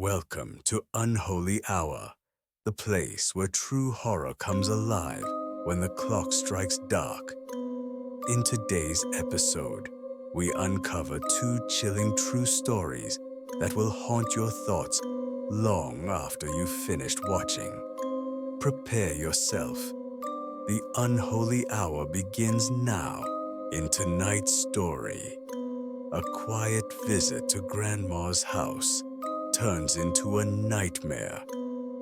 Welcome to Unholy Hour, the place where true horror comes alive when the clock strikes dark. In today's episode, we uncover two chilling true stories that will haunt your thoughts long after you've finished watching. Prepare yourself. The Unholy Hour begins now in tonight's story. A quiet visit to Grandma's house turns into a nightmare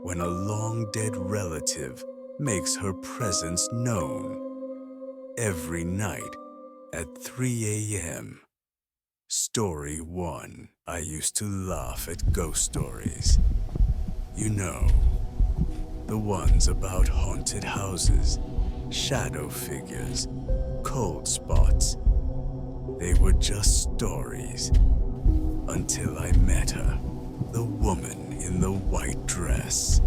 when a long-dead relative makes her presence known. Every night at 3 a.m. Story 1. I used to laugh at ghost stories. You know, the ones about haunted houses, shadow figures, cold spots. They were just stories until I met her, the woman in the white dress.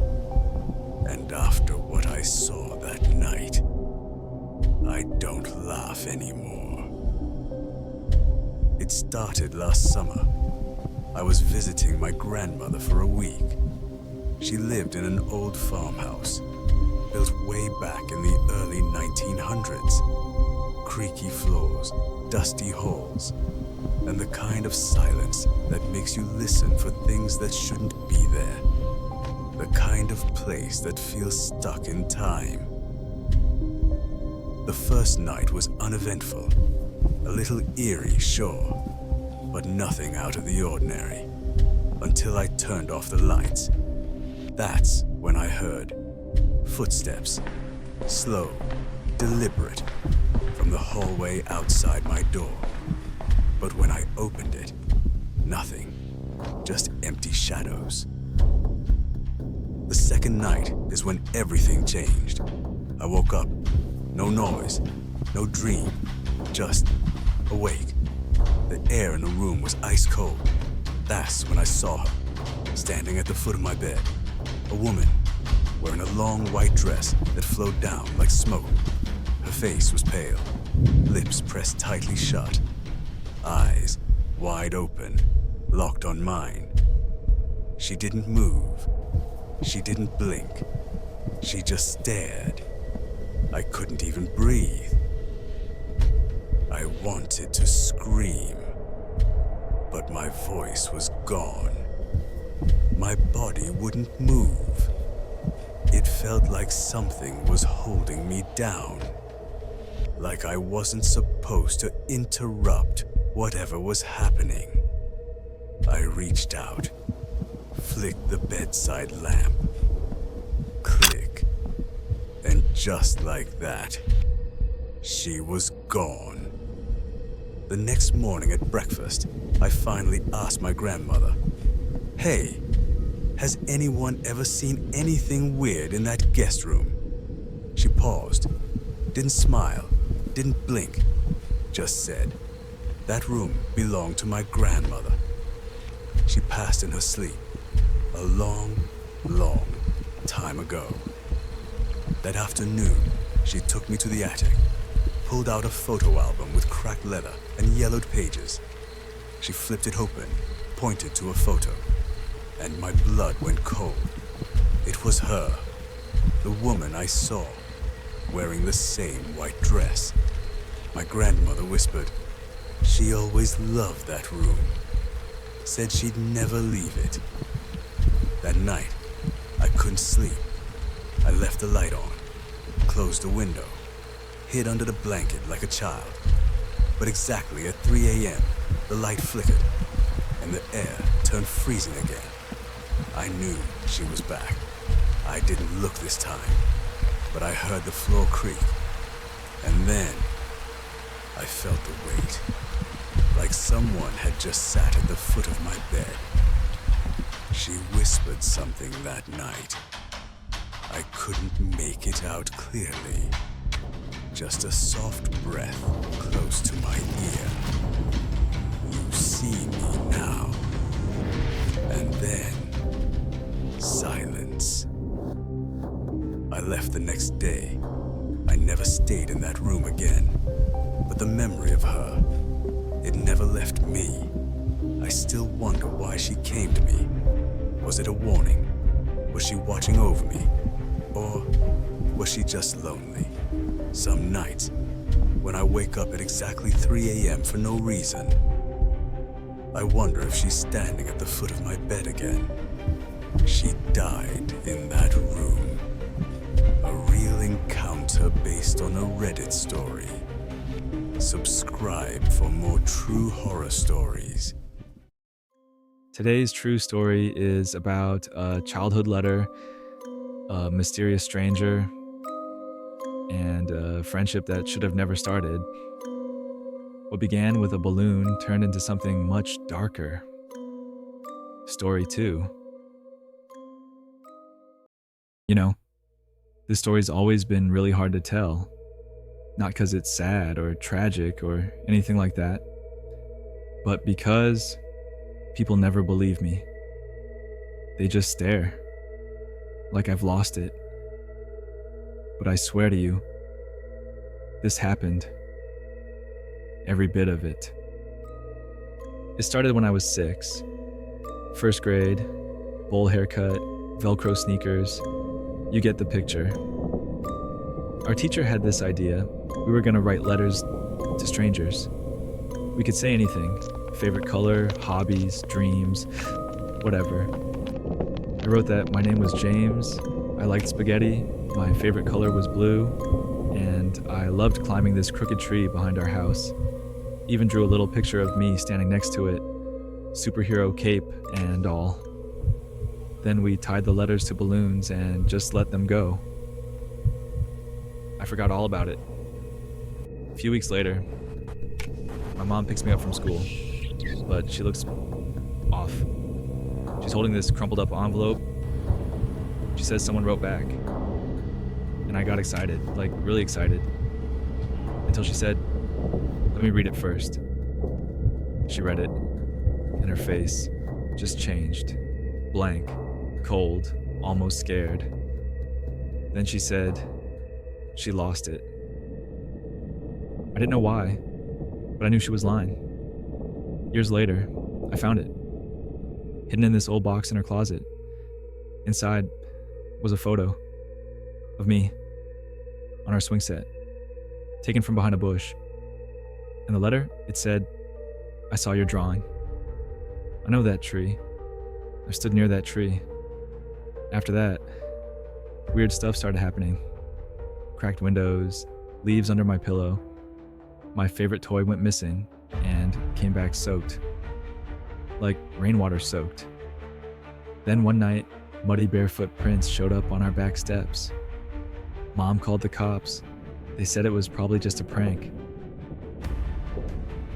And after what I saw that night, I don't laugh anymore. It started last summer. I was visiting my grandmother for a week. She lived in an old farmhouse, built way back in the early 1900s. Creaky floors, dusty halls, and the kind of silence that makes you listen for things that shouldn't be there. The kind of place that feels stuck in time. The first night was uneventful, a little eerie, sure, but nothing out of the ordinary, until I turned off the lights. That's when I heard footsteps, slow, deliberate, from the hallway outside my door. But when I opened it, nothing, just empty shadows. The second night is when everything changed. I woke up, no noise, no dream, just awake. The air in the room was ice cold. That's when I saw her, standing at the foot of my bed. A woman, wearing a long white dress that flowed down like smoke. Her face was pale, lips pressed tightly shut, eyes wide open, locked on mine. She didn't move. She didn't blink. She just stared. I couldn't even breathe. I wanted to scream, but my voice was gone. My body wouldn't move. It felt like something was holding me down. Like I wasn't supposed to interrupt whatever was happening. I reached out, flicked the bedside lamp. Click. And just like that, she was gone. The next morning at breakfast, I finally asked my grandmother, "Hey, has anyone ever seen anything weird in that guest room?" She paused, didn't smile, didn't blink, just said, "That room belonged to my grandmother. She passed in her sleep a long, long time ago." That afternoon, she took me to the attic, pulled out a photo album with cracked leather and yellowed pages. She flipped it open, pointed to a photo, and my blood went cold. It was her, the woman I saw, wearing the same white dress. My grandmother whispered, she always loved that room, said she'd never leave it. That night, I couldn't sleep. I left the light on, closed the window, hid under the blanket like a child. But exactly at 3 a.m., the light flickered, and the air turned freezing again. I knew she was back. I didn't look this time, but I heard the floor creak, and then I felt the weight, like someone had just sat at the foot of my bed. She whispered something that night. I couldn't make it out clearly, just a soft breath close to my ear. "You see me now." And then, silence. I left the next day. I never stayed in that room again. But the memory of her, it never left me. I still wonder why she came to me. Was it a warning? Was she watching over me? Or was she just lonely? Some nights, when I wake up at exactly 3 a.m. for no reason, I wonder if she's standing at the foot of my bed again. She died in that room. A real encounter based on a Reddit story. Subscribe for more true horror stories. Today's true story is about a childhood letter, a mysterious stranger, and a friendship that should have never started. What began with a balloon turned into something much darker. Story 2. You know, this story's always been really hard to tell. Not because it's sad or tragic or anything like that, but because people never believe me. They just stare, like I've lost it. But I swear to you, this happened. Every bit of it. It started when I was 6. First grade, bowl haircut, Velcro sneakers. You get the picture. Our teacher had this idea. We were gonna write letters to strangers. We could say anything. Favorite color, hobbies, dreams, whatever. I wrote that my name was James, I liked spaghetti, my favorite color was blue, and I loved climbing this crooked tree behind our house. Even drew a little picture of me standing next to it, superhero cape and all. Then we tied the letters to balloons and just let them go. I forgot all about it. A few weeks later, my mom picks me up from school, but she looks off. She's holding this crumpled up envelope. She says someone wrote back. And I got excited, like really excited, until she said, "Let me read it first." She read it, and her face just changed. Blank, cold, almost scared. Then she said she lost it. I didn't know why, but I knew she was lying. Years later, I found it, hidden in this old box in her closet. Inside was a photo of me on our swing set, taken from behind a bush. And the letter, it said, "I saw your drawing. I know that tree. I stood near that tree." After that, weird stuff started happening. Cracked windows, leaves under my pillow. My favorite toy went missing and came back soaked. Like rainwater soaked. Then one night, muddy barefoot prints showed up on our back steps. Mom called the cops. They said it was probably just a prank.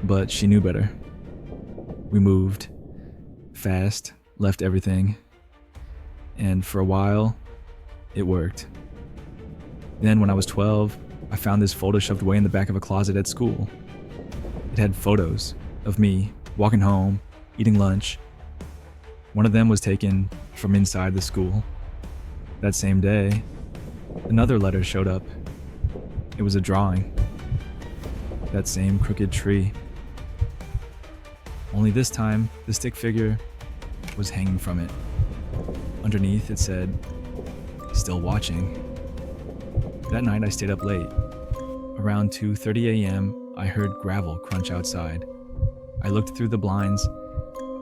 But she knew better. We moved. Fast, left everything. And for a while, it worked. Then when I was 12, I found this folder shoved away in the back of a closet at school. It had photos of me walking home, eating lunch. One of them was taken from inside the school. That same day, another letter showed up. It was a drawing. That same crooked tree. Only this time, the stick figure was hanging from it. Underneath, it said, "Still watching." That night, I stayed up late. Around 2:30 a.m., I heard gravel crunch outside. I looked through the blinds,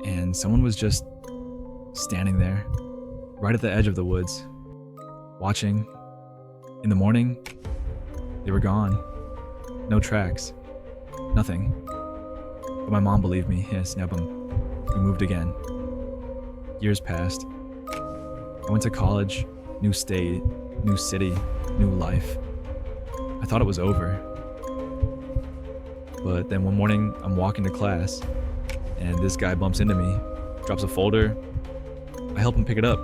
and someone was just standing there, right at the edge of the woods, watching. In the morning, they were gone. No tracks. Nothing. But my mom believed me. Yes, Nebum. We moved again. Years passed. I went to college, new state, new city, new life. I thought it was over. But then one morning, I'm walking to class, and this guy bumps into me, drops a folder. I help him pick it up.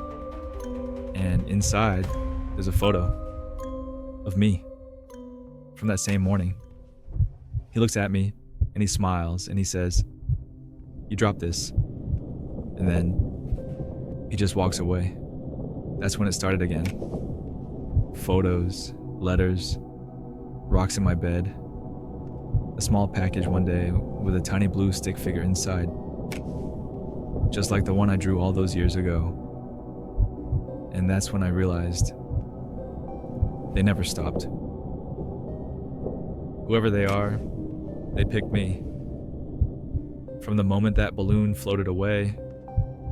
And inside, there's a photo of me from that same morning. He looks at me, and he smiles, and he says, "You dropped this." And then he just walks away. That's when it started again. Photos, letters, rocks in my bed. A small package one day with a tiny blue stick figure inside. Just like the one I drew all those years ago. And that's when I realized they never stopped. Whoever they are, they picked me. From the moment that balloon floated away,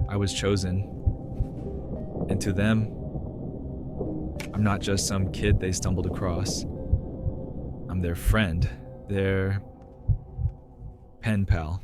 I was chosen. And to them, I'm not just some kid they stumbled across. I'm their friend, their pen pal.